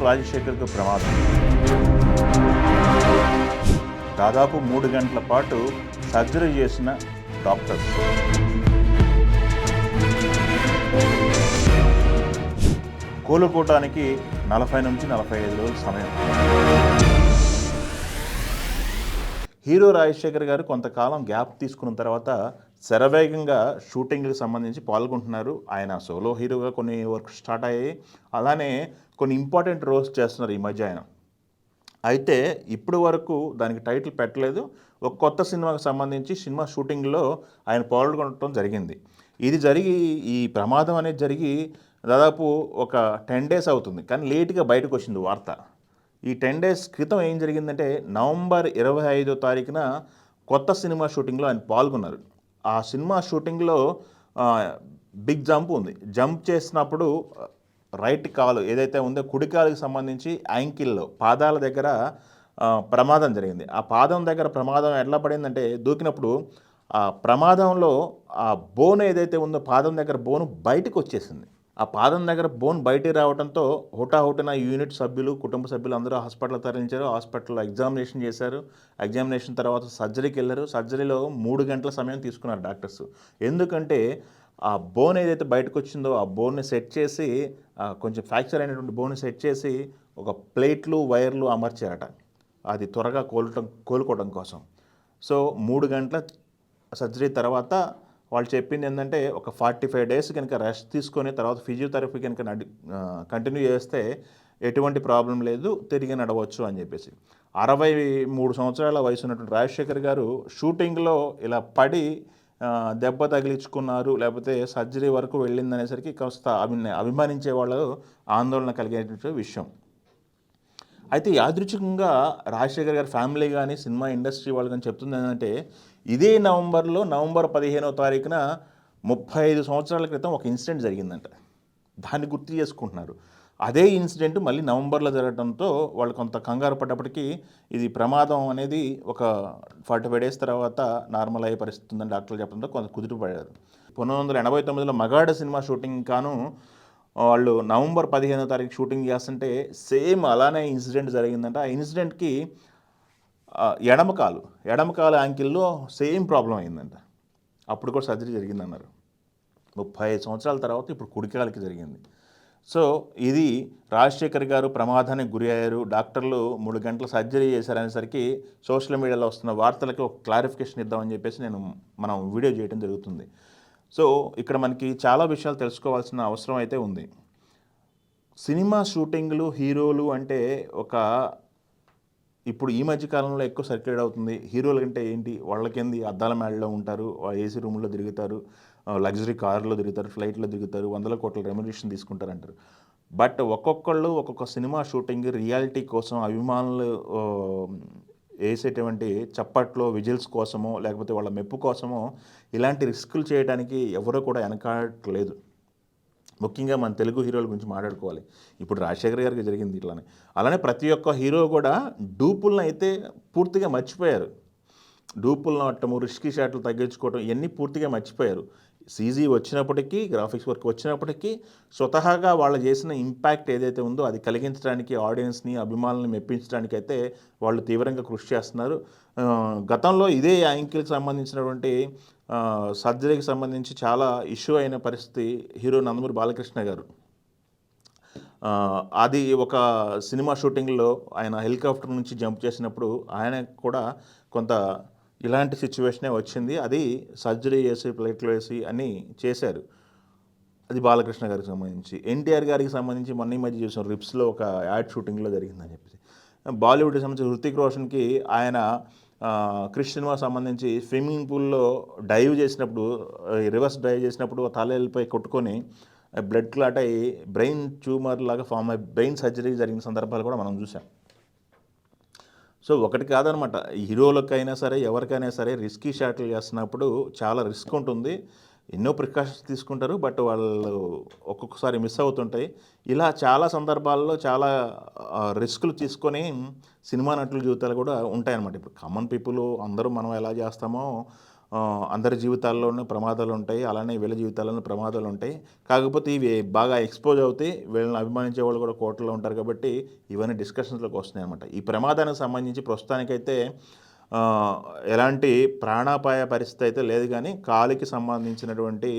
రాజశేఖర్కు ప్రమాదం. దాదాపు 3 గంటల పాటు సర్జరీ చేసిన డాక్టర్స్. కోలుకోవటానికి 40 నుంచి 45 రోజుల సమయం. హీరో రాజశేఖర్ గారు కొంతకాలం గ్యాప్ తీసుకున్న తర్వాత శరవేగంగా షూటింగ్కి సంబంధించి పాల్గొంటున్నారు. ఆయన సోలో హీరోగా కొన్ని వర్క్ స్టార్ట్ అయ్యాయి. అలానే కొన్ని ఇంపార్టెంట్ రోల్స్ చేస్తున్నారు ఈ మధ్య ఆయన. అయితే ఇప్పుడు వరకు దానికి టైటిల్ పెట్టలేదు. ఒక కొత్త సినిమాకి సంబంధించి సినిమా షూటింగ్లో ఆయన పాల్గొనడం జరిగింది. ఇది జరిగి ఈ ప్రమాదం అనేది జరిగి దాదాపు ఒక 10 days అవుతుంది. కానీ లేట్గా బయటకు వచ్చింది వార్త. ఈ 10 days క్రితం ఏం జరిగిందంటే నవంబర్ 25వ తారీఖున కొత్త సినిమా షూటింగ్లో ఆయన పాల్గొన్నారు. ఆ సినిమా షూటింగ్లో బిగ్ జంప్ ఉంది. జంప్ చేసినప్పుడు రైట్ కాలు ఏదైతే ఉందో కుడి కాలుకి సంబంధించి యాంకిల్లో పాదాల దగ్గర ప్రమాదం జరిగింది. ఆ పాదం దగ్గర ప్రమాదం ఎట్లా పడిందంటే దూకినప్పుడు ఆ ప్రమాదంలో ఆ బోన్ ఏదైతే ఉందో పాదం దగ్గర బోను బయటకు వచ్చేసింది. ఆ పాదం దగ్గర బోన్ బయటికి రావడంతో హుటాహుటిన యూనిట్ సభ్యులు కుటుంబ సభ్యులు అందరూ హాస్పిటల్ తరలించారు. హాస్పిటల్లో ఎగ్జామినేషన్ చేశారు. ఎగ్జామినేషన్ తర్వాత సర్జరీకి వెళ్ళారు. సర్జరీలో 3 గంటల సమయం తీసుకున్నారు డాక్టర్స్. ఎందుకంటే ఆ బోన్ ఏదైతే బయటకు వచ్చిందో ఆ బోన్ని సెట్ చేసి కొంచెం ఫ్రాక్చర్ అయినటువంటి బోన్ని సెట్ చేసి ఒక ప్లేట్లు వైర్లు అమర్చారట. అది త్వరగా కోలుకోవడం కోసం. సో 3 గంటల సర్జరీ తర్వాత వాళ్ళు చెప్పింది ఏంటంటే ఒక 45 days కనుక రెస్ట్ తీసుకొని తర్వాత ఫిజియోథెరపీ కనుక కంటిన్యూ చేస్తే ఎటువంటి ప్రాబ్లం లేదు, తిరిగి నడవచ్చు అని చెప్పేసి. 63 సంవత్సరాల వయసు ఉన్నటువంటి రాజశేఖర్ గారు షూటింగ్లో ఇలా పడి దెబ్బ తగిలించుకున్నారు, లేకపోతే సర్జరీ వరకు వెళ్ళిందనేసరికి కాస్త అభిమానించే వాళ్ళు ఆందోళన కలిగేటువంటి విషయం. అయితే యాదృచ్ఛికంగా రాజశేఖర్ గారి ఫ్యామిలీ కానీ సినిమా ఇండస్ట్రీ వాళ్ళు కానీ చెప్తుంది ఏంటంటే ఇదే నవంబర్ 15వ తారీఖున 35 సంవత్సరాల క్రితం ఒక ఇన్సిడెంట్ జరిగిందంట. దాన్ని గుర్తు చేసుకుంటున్నారు. అదే ఇన్సిడెంట్ మళ్ళీ నవంబర్లో జరగడంతో వాళ్ళు కొంత కంగారు పడ్డప్పటికీ ఇది ప్రమాదం అనేది ఒక 45 days తర్వాత నార్మల్ అయ్యే పరిస్థితి ఉందని డాక్టర్లు చెప్పడంతో కొంత కుదుటపడ్డారు. 1989లో మగాడ సినిమా షూటింగ్ కాను వాళ్ళు నవంబర్ 15వ తారీఖు షూటింగ్ చేస్తుంటే సేమ్ అలానే ఇన్సిడెంట్ జరిగిందంట. ఆ ఇన్సిడెంట్కి ఎడమ కాలు యాంకిల్లో సేమ్ ప్రాబ్లం అయిందంట. అప్పుడు కూడా సర్జరీ జరిగిందన్నారు. 35 సంవత్సరాల తర్వాత ఇప్పుడు కుడికాలకి జరిగింది. సో ఇది రాజశేఖర్ గారు ప్రమాదానికి గురి అయ్యారు. డాక్టర్లు 3 గంటల సర్జరీ చేశారనేసరికి సోషల్ మీడియాలో వస్తున్న వార్తలకి ఒక క్లారిఫికేషన్ ఇద్దామని చెప్పేసి మనం వీడియో చేయడం జరుగుతుంది. సో ఇక్కడ మనకి చాలా విషయాలు తెలుసుకోవాల్సిన అవసరం అయితే ఉంది. సినిమా షూటింగ్లు హీరోలు అంటే ఇప్పుడు ఈ మధ్య కాలంలో ఎక్కువ సర్క్యులేట్ అవుతుంది. హీరోలు అంటే ఏంటి, వాళ్ళకేంది అద్దాల మేడలో ఉంటారు, ఏసీ రూమ్లో తిరుగుతారు, లగ్జరీ కార్లో తిరుగుతారు, ఫ్లైట్లో తిరుగుతారు, 100 కోట్ల రెమ్యునరేషన్ తీసుకుంటారంటారు. బట్ ఒక్కొక్క సినిమా షూటింగ్ రియాలిటీ కోసం అభిమానులు వేసేటువంటి చప్పట్లో విజిల్స్ కోసమో లేకపోతే వాళ్ళ మెప్పు కోసమో ఇలాంటి రిస్కులు చేయడానికి ఎవరూ కూడా వెనకాడట్లేదు. ముఖ్యంగా మన తెలుగు హీరోల గురించి మాట్లాడుకోవాలి. ఇప్పుడు రాజశేఖర్ గారికి జరిగింది ఇట్లానే. అలానే ప్రతి ఒక్క హీరో కూడా డూపులను అయితే పూర్తిగా మర్చిపోయారు. డూపులను అట్టము, రిస్కీ షాట్లు తగ్గించుకోవడం ఇవన్నీ పూర్తిగా మర్చిపోయారు. సీజీ వచ్చినప్పటికీ, గ్రాఫిక్స్ వర్క్ వచ్చినప్పటికీ స్వతహాగా వాళ్ళు చేసిన ఇంపాక్ట్ ఏదైతే ఉందో అది కలిగించడానికి, ఆడియన్స్ని అభిమానులను మెప్పించడానికి అయితే వాళ్ళు తీవ్రంగా కృషి చేస్తున్నారు. గతంలో ఇదే యాంకిల్కి సంబంధించినటువంటి సర్జరీకి సంబంధించి చాలా ఇష్యూ అయిన పరిస్థితి హీరో నందమూరి బాలకృష్ణ గారు. అది ఒక సినిమా షూటింగ్లో ఆయన హెలికాప్టర్ నుంచి జంప్ చేసినప్పుడు ఆయన కూడా కొంత ఇలాంటి సిచ్యువేషనే వచ్చింది. అది సర్జరీ చేసి ప్లేట్లు వేసి అన్నీ చేశారు. అది బాలకృష్ణ గారికి సంబంధించి. ఎన్టీఆర్ గారికి సంబంధించి మొన్న ఈ మధ్య చూసాం, రిప్స్లో ఒక యాడ్ షూటింగ్లో జరిగిందని చెప్పేసి. బాలీవుడ్కి సంబంధించి హృతిక్ రోషన్కి ఆయన క్రిష్ సినిమా సంబంధించి స్విమ్మింగ్ పూల్లో డైవ్ చేసినప్పుడు, రివర్స్ డైవ్ చేసినప్పుడు తలపై కొట్టుకొని బ్లడ్ క్లాట్ అయ్యి బ్రెయిన్ ట్యూమర్ లాగా ఫామ్ అయ్యి బ్రెయిన్ సర్జరీ జరిగిన సందర్భాలు కూడా మనం చూసాం. సో ఒకటి కాదనమాట, హీరోలకైనా సరే ఎవరికైనా సరే రిస్కీ షాట్లు చేస్తున్నప్పుడు చాలా రిస్క్ ఉంటుంది. ఎన్నో ప్రికాషన్స్ తీసుకుంటారు, బట్ వాళ్ళు ఒక్కొక్కసారి మిస్ అవుతుంటాయి. ఇలా చాలా సందర్భాల్లో చాలా రిస్కులు తీసుకొని సినిమా నటుల జీవితాలు కూడా ఉంటాయన్నమాట. ఇప్పుడు కామన్ పీపుల్ అందరూ మనం ఎలా చేస్తామో అందరి జీవితాల్లోనూ ప్రమాదాలు ఉంటాయి, అలానే వీళ్ళ జీవితాల్లోనూ ప్రమాదాలు ఉంటాయి. కాకపోతే ఇవి బాగా ఎక్స్పోజ్ అవుతాయి, వీళ్ళని అభిమానించే వాళ్ళు కూడా కోట్లలో ఉంటారు కాబట్టి ఇవన్నీ డిస్కషన్స్లోకి వస్తున్నాయి అన్నమాట. ఈ ప్రమాదానికి సంబంధించి ప్రస్తుతానికైతే ఎలాంటి ప్రాణాపాయ పరిస్థితి అయితే లేదు, కానీ కాలికి సంబంధించినటువంటి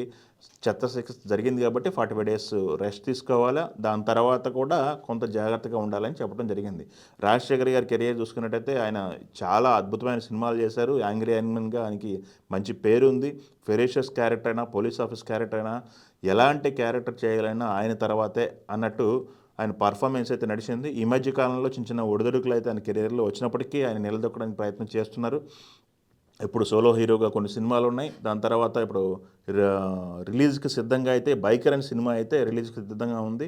శస్త్రచికిత్స జరిగింది కాబట్టి 45 డేస్ రెస్ట్ తీసుకోవాలా, దాని తర్వాత కూడా కొంత జాగ్రత్తగా ఉండాలని చెప్పడం జరిగింది. రాజశేఖర్ గారి కెరియర్ చూసుకున్నట్టయితే ఆయన చాలా అద్భుతమైన సినిమాలు చేశారు. యాంగ్రీ యంగ్‌మెన్‌గా ఆయనకి మంచి పేరుంది. ఫెరేషియస్ క్యారెక్టర్ అయినా, పోలీస్ ఆఫీస్ క్యారెక్టర్ అయినా, ఎలాంటి క్యారెక్టర్ చేయాలన్నా ఆయన తర్వాతే అన్నట్టు ఆయన పర్ఫార్మెన్స్ అయితే నడిచింది. ఈ మధ్య కాలంలో చిన్న చిన్న ఒడిదుడుకులు అయితే ఆయన కెరియర్లో వచ్చినప్పటికీ ఆయన నిలదొక్కడానికి ప్రయత్నం చేస్తున్నారు. ఇప్పుడు సోలో హీరోగా కొన్ని సినిమాలు ఉన్నాయి. దాని తర్వాత ఇప్పుడు రిలీజ్‌కి సిద్ధంగా అయితే 'బైకర్' అనే సినిమా అయితే రిలీజ్‌కి సిద్ధంగా ఉంది.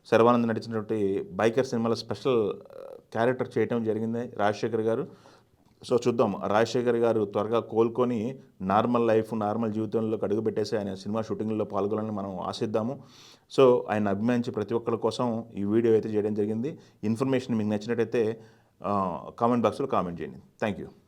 శర్వానంద్ నటించినటువంటి 'బైకర్' సినిమాలో స్పెషల్ క్యారెక్టర్ చేయటం జరిగింది రాజశేఖర్ గారు. సో చూద్దాం, రాజశేఖర్ గారు త్వరగా కోలుకొని నార్మల్ లైఫ్, నార్మల్ జీవితంలోకి అడుగుపెట్టేసి ఆయన సినిమా షూటింగ్‌లో పాల్గొనాలని మనం ఆశిద్దాము. సో ఆయన అభిమానించే ప్రతి ఒక్కరి కోసం ఈ వీడియో అయితే చేయడం జరిగింది. ఇన్ఫర్మేషన్ మీకు నచ్చినట్టయితే కామెంట్ బాక్స్‌లో కామెంట్ చేయండి. Thank you.